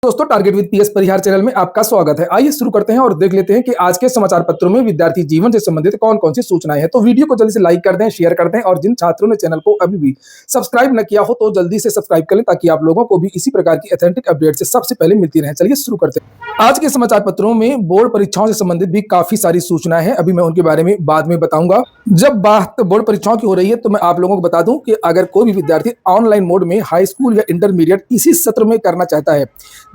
दोस्तों, target with PS Parihar channel में आपका स्वागत है। आइए शुरू करते हैं और देख लेते हैं कि आज के समाचार पत्रों में विद्यार्थी जीवन से संबंधित कौन-कौन सी सूचनाएं हैं। तो वीडियो को जल्दी से लाइक कर दें, शेयर कर दें और जिन छात्रों ने चैनल को अभी भी सब्सक्राइब न किया हो तो जल्दी से सब्सक्राइब कर लें ताकि आप लोगों को भी इसी प्रकार की ऑथेंटिक अपडेट से सबसे पहले मिलती रहे। चलिए शुरू करते हैं। आज के समाचार पत्रों में बोर्ड परीक्षाओं से संबंधित भी काफी सारी सूचनाएं हैं। अभी मैं उनके बारे में बाद में बताऊंगा। जब बात बोर्ड परीक्षाओं की हो रही है तो मैं आप लोगों को बता दूं कि अगर कोई भी विद्यार्थी ऑनलाइन मोड में हाई स्कूल या इंटरमीडिएट इसी सत्र में करना चाहता है,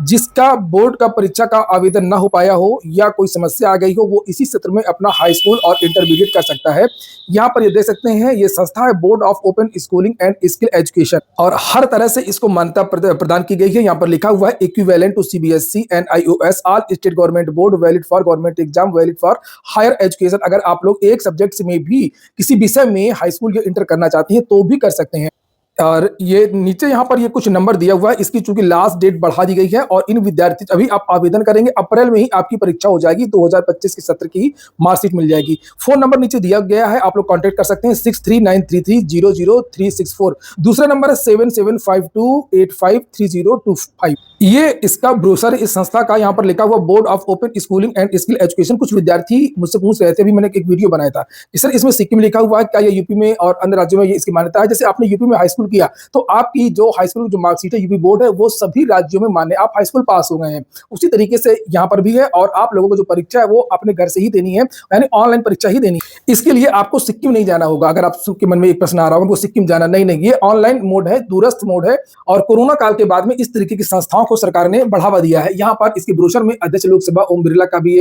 जिसका बोर्ड का परीक्षा का आवेदन ना हो पाया हो या कोई समस्या आ गई हो, वो इसी सत्र में अपना हाई स्कूल और इंटरमीडिएट कर सकता है। यहाँ पर ये देख सकते हैं, ये संस्था है board of open schooling and skill education और हर तरह से इसको मान्यता प्रदान की गई है। यहाँ पर लिखा हुआ है equivalent to CBSE and IOS all state government board, valid for government exam, valid for higher education. अगर आप लोग एक सब्जेक्ट में भी किसी विषय में हाई स्कूल या इंटर करना चाहती हैं तो भी कर सकते हैं। और ये नीचे यहाँ पर ये कुछ नंबर दिया हुआ है, इसकी चूंकि लास्ट डेट बढ़ा दी गई है और इन विद्यार्थी अभी आप आवेदन करेंगे अप्रैल में ही आपकी परीक्षा हो जाएगी। 2025 के सत्र की मार्कशीट मिल जाएगी। फोन नंबर नीचे दिया गया है, आप लोग कांटेक्ट कर सकते हैं 6393300364। दूसरा नंबर है 7752853025। ये इसका ब्रोशर इस संस्था का यहाँ पर लिखा हुआ board of open schooling and skill education. कुछ विद्यार्थी मुझसे पूछ रहे थे, अभी मैंने एक वीडियो बनाया था सर इसमें सिक्किम लिखा हुआ है, क्या ये यूपी में और अन्य राज्यों में ये इसकी मान्यता है? जैसे आपने यूपी में हाई स्कूल किया तो आपकी जो हाई स्कूल की जो मार्कशीट है यूपी बोर्ड है वो सभी राज्यों में मान्य, आप हाई स्कूल पास हो गए हैं। उसी तरीके से यहाँ पर भी है और आप लोगों को जो परीक्षा है वो अपने घर से ही देनी है, यानी ऑनलाइन परीक्षा ही देनी है। इसके लिए आपको सिक्किम नहीं जाना होगा। अगर आपके मन में एक प्रश्न आ रहा होगा सिक्किम जाना, नहीं, ये ऑनलाइन मोड है, दूरस्थ मोड है। और कोरोना काल के बाद में इस तरीके की संस्थाओं को सरकार ने बढ़ावा दिया है। यहाँ पर इसके ब्रोशर में अध्यक्ष लोकसभा ओम बिरला का भी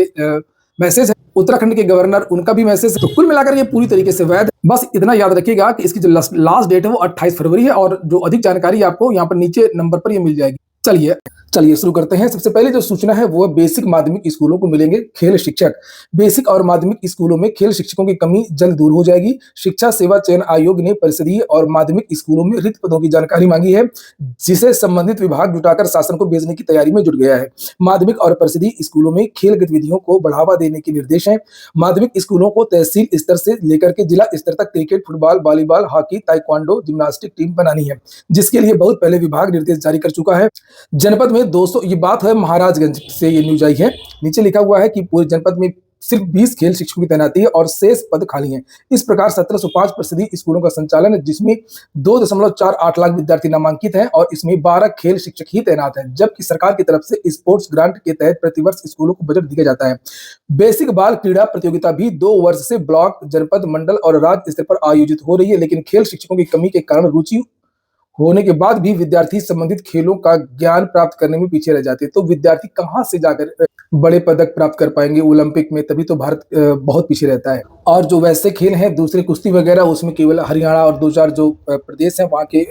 मैसेज है, उत्तराखंड के गवर्नर उनका भी मैसेज है। तो कुल मिलाकर ये पूरी तरीके से वैध। बस इतना याद रखिएगा कि इसकी जो लास्ट डेट है वो 28 फरवरी है और जो अधिक जानकारी आपको यहाँ पर नीचे नंबर पर ये मिल जाएगी। चलिए शुरू करते हैं। सबसे पहले जो सूचना है वो बेसिक माध्यमिक स्कूलों को मिलेंगे खेल शिक्षक। बेसिक और माध्यमिक स्कूलों में खेल शिक्षकों की कमी जल्द दूर हो जाएगी। शिक्षा सेवा चयन आयोग ने परिषदीय और माध्यमिक स्कूलों में रिक्त पदों की जानकारी मांगी है, जिसे संबंधित विभाग जुटाकर शासन को भेजने की तैयारी में जुट गया है। माध्यमिक और परिषदीय स्कूलों में खेल गतिविधियों को बढ़ावा देने के निर्देश हैं। माध्यमिक स्कूलों को तहसील स्तर से लेकर के जिला स्तर तक cricket, football, volleyball, hockey, taekwondo, gymnastic team बनानी है, जिसके लिए बहुत पहले विभाग निर्देश जारी कर चुका है। जनपद में 200, ये बात है महाराजगंज से ये न्यूज आई है। नीचे लिखा हुआ है कि पूरे जनपद में सिर्फ 20 खेल शिक्षकों की तैनाती है और शेष पद खाली हैं। इस प्रकार 1705 परिषदीय स्कूलों का संचालन है, जिसमें 2.48 लाख विद्यार्थी नामांकित हैं और इसमें 12 खेल शिक्षक ही तैनात हैं। जबकि सरकार की तरफ से स्पोर्ट्स ग्रांट के तहत प्रतिवर्ष स्कूलों को बजट दिया जाता है। बेसिक बाल क्रीड़ा प्रतियोगिता भी 2 वर्ष से ब्लॉक, जनपद, मंडल और राज्य स्तर पर आयोजित हो रही है, लेकिन खेल शिक्षकों की कमी के कारण रुचि होने के बाद भी विद्यार्थी संबंधित खेलों का ज्ञान प्राप्त करने में पीछे रह जाते हैं। तो विद्यार्थी कहाँ से जाकर बड़े पदक प्राप्त कर पाएंगे ओलंपिक में? तभी तो भारत बहुत पीछे रहता है। और जो वैसे खेल हैं दूसरे कुश्ती वगैरह, उसमें केवल हरियाणा और 2-4 जो प्रदेश हैं वहाँ के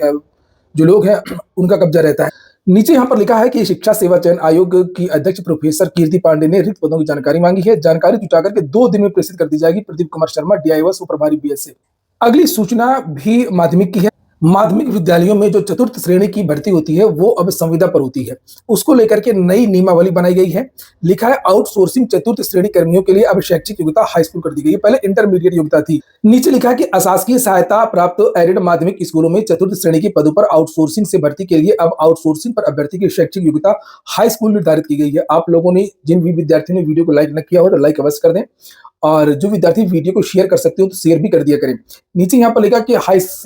जो लोग हैं उनका कब्जा रहता है। नीचे यहाँ पर लिखा है कि शिक्षा सेवा चयन आयोग की अध्यक्ष प्रोफेसर कीर्ति पांडे ने रिक्त पदों की जानकारी मांगी है। जानकारी जुटाकर के 2 दिन में प्रेषित कर दी जाएगी। प्रदीप कुमार शर्मा, डीआईओएस प्रभारी बीएसए। अगली सूचना भी माध्यमिक की है। माध्यमिक विद्यालयों में जो चतुर्थ श्रेणी की भर्ती होती है वो अब संविदा पर होती है। उसको लेकर के नई नियमावली बनाई गई है। लिखा है आउटसोर्सिंग चतुर्थ श्रेणी कर्मियों के लिए अब शैक्षिक योग्यता हाई स्कूल कर दी गई है, पहले इंटरमीडिएट योग्यता थी। नीचे लिखा है कि अशासकीय सहायता प्राप्त एडेड माध्यमिक स्कूलों में चतुर्थ श्रेणी के पदों पर आउटसोर्सिंग से भर्ती के लिए अब आउटसोर्सिंग पर अभ्यर्थी की शैक्षिक योग्यता हाई स्कूल निर्धारित की गई है। आप लोगों ने जिन भी विद्यार्थियों ने वीडियो को लाइक न किया हो तो लाइक अवश्य कर दें और जो विद्यार्थी वीडियो को शेयर कर सकते हो तो शेयर भी कर दिया करें। नीचे यहाँ पर लिखा कि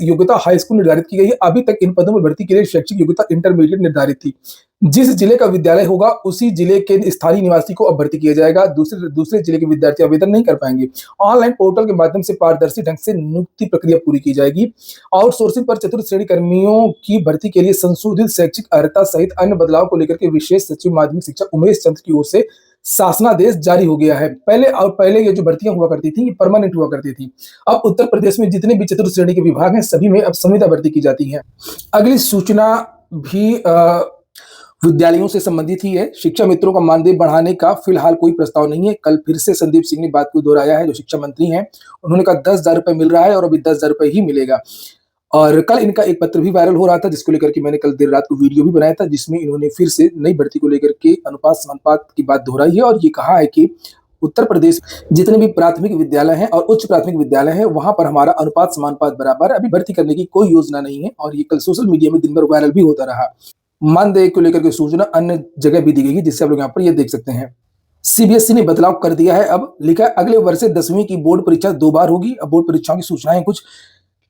योग्यता हाई स्कूल निर्धारित की गई है। अभी तक इन पदों में भर्ती के लिए शैक्षिक योग्यता इंटरमीडिएट निर्धारित थी। जिस जिले का विद्यालय होगा उसी जिले के स्थानीय निवासी को अब भर्ती किया जाएगा। दूसरे जिले के विद्यार्थी आवेदन नहीं कर पाएंगे। ऑनलाइन पोर्टल के माध्यम से पारदर्शी ढंग से नियुक्ति प्रक्रिया पूरी की जाएगी। आउटसोर्सिंग पर चतुर्थ श्रेणी कर्मियों की भर्ती के लिए संशोधित शैक्षिक अर्हता सहित अन्य बदलाव को लेकर के विशेष सचिव माध्यमिक शिक्षा उमेश चंद्र की ओर से शासनादेश जारी हो गया है। पहले ये जो भर्तियां हुआ करती थी ये परमानेंट हुआ करती थी। अब उत्तर प्रदेश में जितने भी चतुर्थ श्रेणी के विभाग हैं सभी में अब संविदा भर्ती की जाती है। अगली सूचना भी विद्यालयों से संबंधित ही है। शिक्षा मित्रों का मानदेय बढ़ाने का फिलहाल कोई प्रस्ताव नहीं है। कल फिर से संदीप सिंह ने बात को दोहराया है, जो शिक्षा मंत्री हैं। उन्होंने कहा 10,000 रुपए मिल रहा है और अभी 10,000 रुपए ही मिलेगा। और कल इनका एक पत्र भी वायरल हो रहा था, जिसको लेकर के मैंने कल देर रात को वीडियो भी बनाया था, जिसमें इन्होंने फिर से नई भर्ती को लेकर के अनुपात समानुपात की बात दोहराई है और ये कहा है कि उत्तर प्रदेश जितने भी प्राथमिक विद्यालय हैं और उच्च प्राथमिक विद्यालय हैं वहां पर हमारा अनुपात समानुपात बराबर है। अभी भर्ती करने की कोई योजना नहीं है और ये कल सोशल मीडिया में दिन भर वायरल भी होता रहा। मानदेय को लेकर के सूचना अन्य जगह भी दी गई है, जिससे आप लोग यहाँ पर ये देख सकते हैं। सीबीएसई ने बदलाव कर दिया है, अब लिखा है अगले वर्ष से 10वीं की बोर्ड परीक्षा 2 बार होगी। अब बोर्ड परीक्षाओं की सूचनाएं कुछ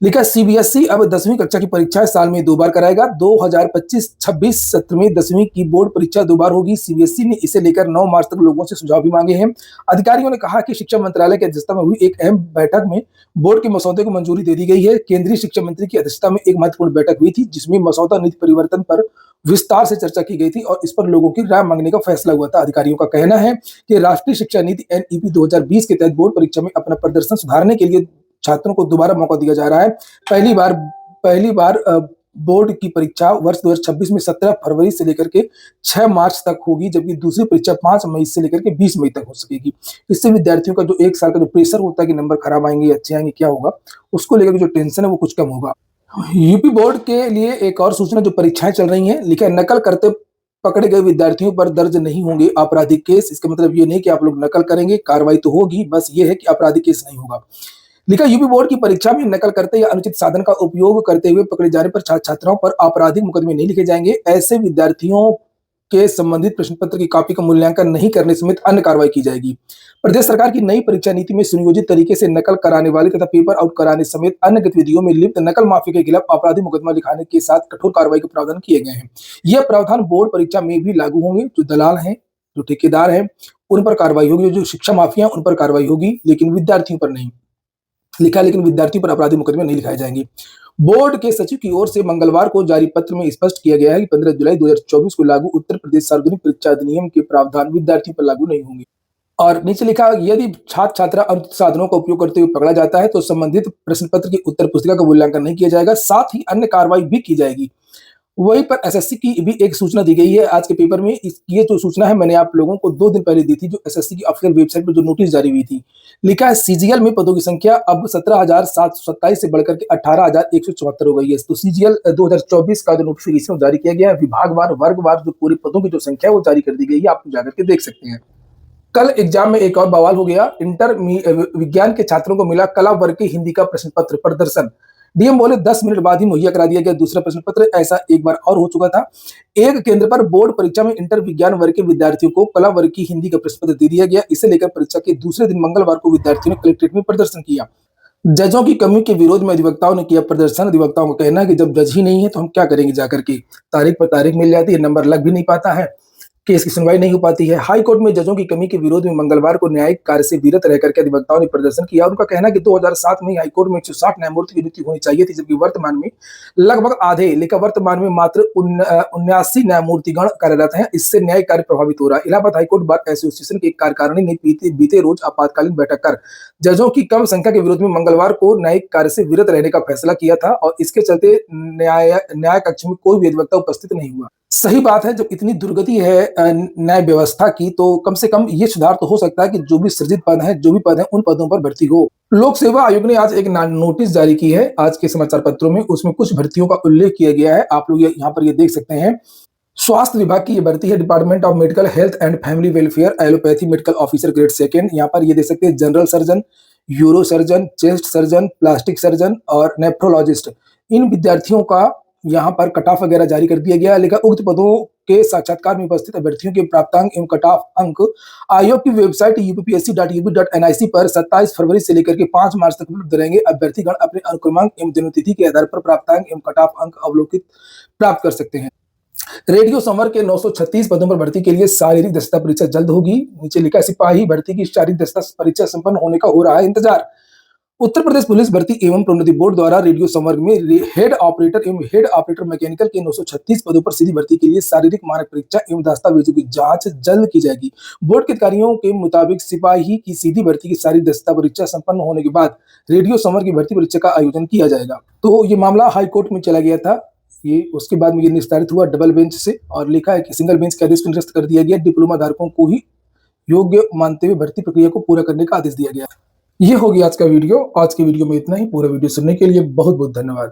लिखा है, सीबीएसई अब 10वीं कक्षा की परीक्षाएं साल में 2 बार कराएगा। 2025-26 सत्र में 10वीं की बोर्ड परीक्षा 2 बार होगी। सीबीएसई ने इसे लेकर 9 मार्च तक लोगों से सुझाव भी मांगे हैं। अधिकारियों ने कहा कि शिक्षा मंत्रालय की अध्यक्षता में हुई एक अहम बैठक में बोर्ड के मसौदे को मंजूरी दे दी गई है। केंद्रीय शिक्षा मंत्री की अध्यक्षता में एक महत्वपूर्ण बैठक हुई थी, जिसमें मसौदा नीति परिवर्तन पर विस्तार से चर्चा की गई थी और इस पर लोगों की राय मांगने का फैसला हुआ था। अधिकारियों का कहना है कि राष्ट्रीय शिक्षा नीति एनईपी 2020 के तहत बोर्ड परीक्षा में अपना प्रदर्शन सुधारने के लिए छात्रों को दोबारा मौका दिया जा रहा है। पहली बार बोर्ड की परीक्षा वर्ष 2026 में 17 फरवरी से लेकर के 6 मार्च तक होगी, जबकि दूसरी परीक्षा 5 मई से लेकर के 20 मई तक हो सकेगी। इससे विद्यार्थियों का जो 1 साल का जो प्रेशर होता है कि नंबर खराब आएंगे या अच्छे आएंगे, क्या होगा, उसको लेकर जो टेंशन है वो कुछ कम होगा। यूपी बोर्ड के लिए एक और सूचना, जो परीक्षाएं चल रही हैं, लिखा है नकल करते पकड़े गए विद्यार्थियों पर दर्ज नहीं होंगे आपराधिक केस। इसका मतलब ये नहीं कि आप लोग नकल करेंगे, कार्रवाई तो होगी, बस ये है कि आपराधिक केस नहीं होगा। लिखा यूपी बोर्ड की परीक्षा में नकल करते या अनुचित साधन का उपयोग करते हुए पकड़े जाने पर छात्राओं पर आपराधिक मुकदमे नहीं लिखे जाएंगे। ऐसे विद्यार्थियों के संबंधित प्रश्न पत्र की कॉपी का मूल्यांकन नहीं करने समेत अन्य कार्रवाई की जाएगी। प्रदेश सरकार की नई परीक्षा नीति में सुनियोजित तरीके से नकल कराने वाले तथा पेपर आउट कराने समेत अन्य गतिविधियों में लिप्त नकल माफिया के खिलाफ आपराधिक मुकदमा लिखाने के साथ कठोर कार्रवाई के प्रावधान किए गए हैं। यह प्रावधान बोर्ड परीक्षा में भी लागू होंगे। जो दलाल हैं, जो ठेकेदार हैं, उन पर कार्रवाई होगी। जो शिक्षा माफिया उन पर कार्रवाई होगी, लेकिन विद्यार्थियों पर नहीं। लिखा, लेकिन विद्यार्थियों पर आपराधिक मुकदमे नहीं लिखाए जाएंगे। बोर्ड के सचिव की ओर से मंगलवार को जारी पत्र में स्पष्ट किया गया है कि 15 जुलाई 2024 को लागू उत्तर प्रदेश सार्वजनिक परीक्षा अधिनियम के प्रावधान विद्यार्थियों पर लागू नहीं होंगे। और नीचे लिखा, यदि छात्र छात्रा अनुचित साधनों का उपयोग करते हुए पकड़ा जाता है तो संबंधित प्रश्न पत्र की उत्तर पुस्तिका का मूल्यांकन नहीं किया जाएगा, साथ ही अन्य कार्रवाई भी की जाएगी। वहीं पर एसएससी की भी एक सूचना दी गई है आज के पेपर में। ये जो सूचना है मैंने आप लोगों को 2 दिन पहले दी थी, जो एसएससी की ऑफिशियल वेबसाइट पर जो नोटिस जारी हुई थी। लिखा है सीजीएल में पदों की संख्या अब 17,727 से बढ़कर के 18,174 हो गई है। तो सीजीएल 2024 का जो नोटिफिकेशन जारी किया गया है, विभागवार वर्गवार जो पूरे पदों की जो संख्या है वो जारी कर दी गई है। आप जाकर के देख सकते हैं। कल एग्जाम में एक और बवाल हो गया। इंटर विज्ञान के छात्रों को मिला कला वर्ग के हिंदी का प्रश्न पत्र प्रदर्शन। डीएम बोले 10 मिनट बाद ही मुहैया करा दिया गया दूसरा प्रश्न पत्र। ऐसा एक बार और हो चुका था। एक केंद्र पर बोर्ड परीक्षा में इंटर विज्ञान वर्ग के विद्यार्थियों को कला वर्ग की हिंदी का प्रश्न पत्र दे दिया गया। इसे लेकर परीक्षा के दूसरे दिन मंगलवार को विद्यार्थियों ने कलेक्ट्रेट में प्रदर्शन किया। जजों की कमी के विरोध में अधिवक्ताओं ने किया प्रदर्शन। अधिवक्ताओं का कहना है कि जब जज ही नहीं है तो हम क्या करेंगे जाकर के। तारीख पर तारीख मिल जाती है, नंबर लग भी नहीं पाता है, केस की सुनवाई नहीं हो पाती है। हाई कोर्ट में जजों की कमी के विरोध में मंगलवार को न्यायिक कार्य से विरत रहकर के अधिवक्ताओं ने प्रदर्शन किया। उनका कहना है कि 2007 में हाई कोर्ट में 160 न्यायमूर्ति की नियुक्ति होनी चाहिए थी, जबकि वर्तमान में लगभग आधे, लेकिन वर्तमान में मात्र 79 न्यायमूर्तिगण कार्यरत हैं। इससे न्यायिक कार्य प्रभावित हो रहा है। इलाहाबाद हाईकोर्ट बार एसोसिएशन के कार्यकारिणी ने बीते रोज आपातकालीन बैठक कर जजों की कम संख्या के विरोध में मंगलवार को न्यायिक कार्य से विरत रहने का फैसला किया था और इसके चलते न्याय कक्ष में कोई भी अधिवक्ता उपस्थित नहीं हुआ। सही बात है, जब इतनी दुर्गति है न्याय व्यवस्था की, तो कम से कम ये सुधार तो हो सकता है कि जो भी सृजित पद हैं, जो भी पद हैं, उन पदों पर भर्ती हो। लोक सेवा आयोग ने आज एक नोटिस जारी की है आज के समाचार पत्रों में। उसमें कुछ भर्तियों का उल्लेख किया गया है। आप लोग यहाँ पर ये देख सकते हैं। स्वास्थ्य विभाग की ये भर्ती है, department of medical health and family welfare, allopathy medical officer grade 2। यहाँ पर ये देख सकते हैं general surgeon, euro surgeon, chest surgeon, plastic surgeon और नेफ्रोलॉजिस्ट। इन विद्यार्थियों का यहाँ पर कट ऑफ वगैरह जारी कर दिया गया है। लेकिन उक्त पदों के साक्षात्कार में उपस्थित अभ्यर्थियों के प्राप्तांक एवं कट ऑफ अंक आयोग की वेबसाइट uppsc.ub.nic पर 27 फरवरी से लेकर के 5 मार्च तक उपलब्ध रहेंगे। अभ्यर्थीगण अपने अनुक्रमांक एवं जन्मतिथि के आधार पर प्राप्तांक एवं कट ऑफ अंक अवलोकित प्राप्त कर सकते हैं। रेडियो संवर्ग के 936 पदों पर भर्ती के लिए शारीरिक दक्षता परीक्षा जल्द होगी। नीचे लिखा, सिपाही भर्ती की शारीरिक दक्षता परीक्षा संपन्न होने का हो रहा है इंतजार। उत्तर प्रदेश पुलिस भर्ती एवं प्रोन्नति बोर्ड द्वारा रेडियो संवर्ग में हेड ऑपरेटर एवं हेड ऑपरेटर मैकेनिकल के 936 पदों पर सीधी भर्ती के लिए शारीरिक मानक परीक्षा एवं दस्तावेजों की जांच जल्द की जाएगी। बोर्ड के अधिकारियों के मुताबिक सिपाही की सीधी भर्ती की शारीरिक दक्षता परीक्षा संपन्न होने के बाद रेडियो संवर्ग की भर्ती परीक्षा का आयोजन किया जाएगा। तो ये मामला हाईकोर्ट में चला गया था। ये उसके बाद में ये निस्तारित हुआ डबल बेंच से और लिखा है कि सिंगल बेंच के आदेश को निरस्त कर दिया गया। डिप्लोमा धारकों को ही योग्य मानते हुए भर्ती प्रक्रिया को पूरा करने का आदेश दिया गया। ये होगी आज का वीडियो। आज के वीडियो में इतना ही। पूरा वीडियो सुनने के लिए बहुत बहुत धन्यवाद।